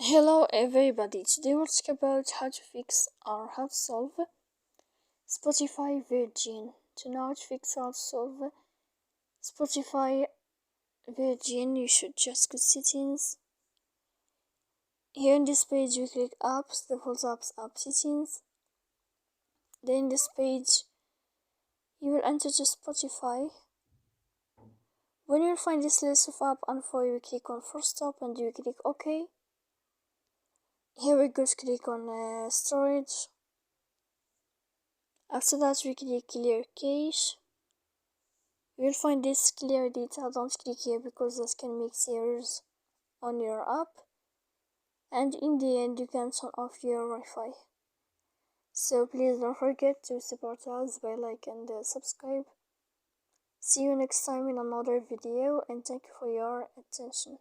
Hello everybody, today we'll talk about how to fix or how to solve Spotify Virgin. To know how to fix or how to solve Spotify Virgin, you should just go settings. Here in this page you click apps, default apps, app settings. Then in this page you will enter to Spotify. When you find this list of app and for you click on first stop and you click OK. Here we go to click on storage. After that we click clear cache. You will find this clear data. Don't click here because this can make errors on your app. And in the end you can turn off your Wi-Fi. So please don't forget to support us by like and subscribe. See you next time in another video and thank you for your attention.